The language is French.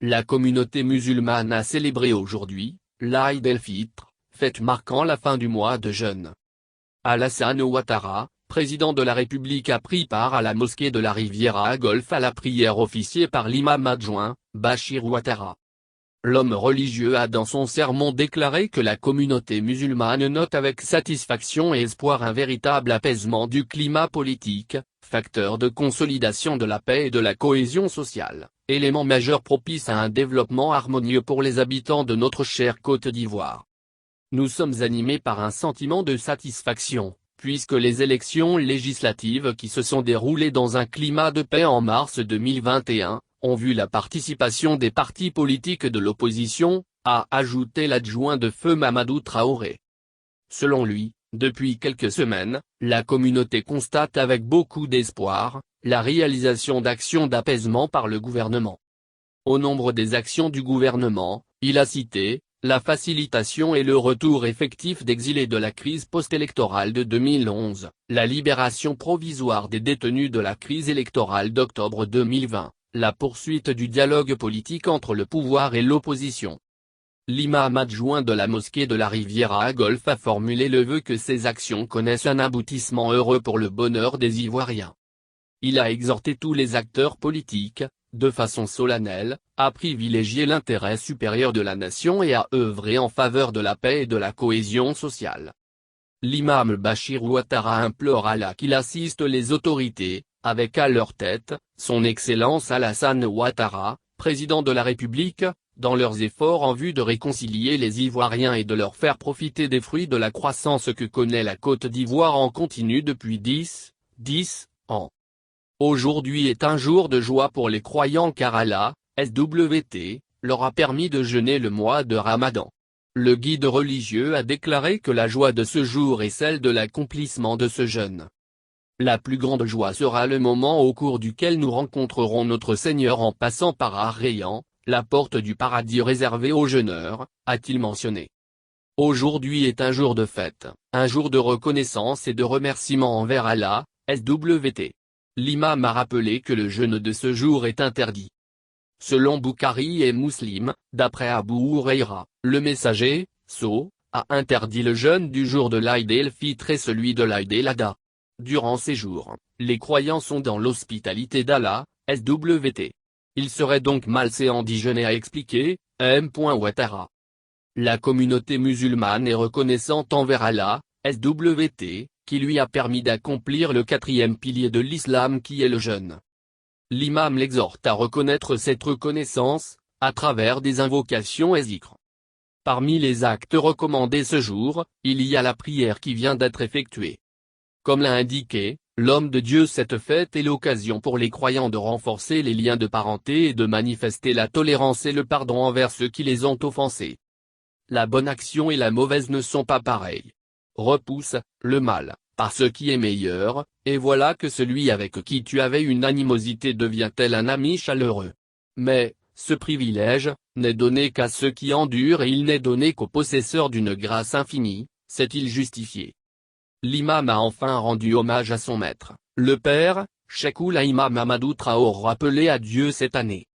La communauté musulmane a célébré aujourd'hui, l'Aïd el-Fitr, fête marquant la fin du mois de jeûne. Alassane Ouattara, président de la République, a pris part à la mosquée de la Riviera à Golfe à la prière officiée par l'imam adjoint, Bachir Ouattara. L'homme religieux a dans son sermon déclaré que la communauté musulmane note avec satisfaction et espoir un véritable apaisement du climat politique, facteur de consolidation de la paix et de la cohésion sociale, élément majeur propice à un développement harmonieux pour les habitants de notre chère Côte d'Ivoire. Nous sommes animés par un sentiment de satisfaction, puisque les élections législatives qui se sont déroulées dans un climat de paix en mars 2021, ont vu la participation des partis politiques de l'opposition, a ajouté l'adjoint de feu Mamadou Traoré. Selon lui, depuis quelques semaines, la communauté constate avec beaucoup d'espoir, la réalisation d'actions d'apaisement par le gouvernement. Au nombre des actions du gouvernement, il a cité, la facilitation et le retour effectif d'exilés de la crise post-électorale de 2011, la libération provisoire des détenus de la crise électorale d'octobre 2020. La poursuite du dialogue politique entre le pouvoir et l'opposition. L'imam adjoint de la mosquée de la Riviera à Golfe a formulé le vœu que ces actions connaissent un aboutissement heureux pour le bonheur des Ivoiriens. Il a exhorté tous les acteurs politiques, de façon solennelle, à privilégier l'intérêt supérieur de la nation et à œuvrer en faveur de la paix et de la cohésion sociale. L'imam Bachir Ouattara implore Allah qu'il assiste les autorités, avec à leur tête, son Excellence Alassane Ouattara, président de la République, dans leurs efforts en vue de réconcilier les Ivoiriens et de leur faire profiter des fruits de la croissance que connaît la Côte d'Ivoire en continu depuis 10 ans. Aujourd'hui est un jour de joie pour les croyants car Allah, SWT, leur a permis de jeûner le mois de Ramadan. Le guide religieux a déclaré que la joie de ce jour est celle de l'accomplissement de ce jeûne. La plus grande joie sera le moment au cours duquel nous rencontrerons notre Seigneur en passant par Ar-Rayyan, la porte du paradis réservée aux jeûneurs, a-t-il mentionné. Aujourd'hui est un jour de fête, un jour de reconnaissance et de remerciement envers Allah, SWT. L'imam a rappelé que le jeûne de ce jour est interdit. Selon Boukhari et Muslim, d'après Abu Huraïra, le messager, a interdit le jeûne du jour de l'Aïd el-Fitr et celui de l'Aïd el-Adha. Durant ces jours, les croyants sont dans l'hospitalité d'Allah, SWT. Il serait donc malséant d'y jeûner, a expliqué, M. Ouattara. La communauté musulmane est reconnaissante envers Allah, SWT, qui lui a permis d'accomplir le quatrième pilier de l'islam qui est le jeûne. L'imam l'exhorte à reconnaître cette reconnaissance, à travers des invocations et zikr. Parmi les actes recommandés ce jour, il y a la prière qui vient d'être effectuée. Comme l'a indiqué, l'homme de Dieu, cette fête est l'occasion pour les croyants de renforcer les liens de parenté et de manifester la tolérance et le pardon envers ceux qui les ont offensés. La bonne action et la mauvaise ne sont pas pareilles. Repousse le mal par ce qui est meilleur, et voilà que celui avec qui tu avais une animosité devient tel un ami chaleureux. Mais, ce privilège, n'est donné qu'à ceux qui endurent et il n'est donné qu'aux possesseurs d'une grâce infinie, s'est-il justifié. L'imam a enfin rendu hommage à son maître, le père, Cheikh Ould Imam Mamadou Traoré, rappelé à Dieu cette année.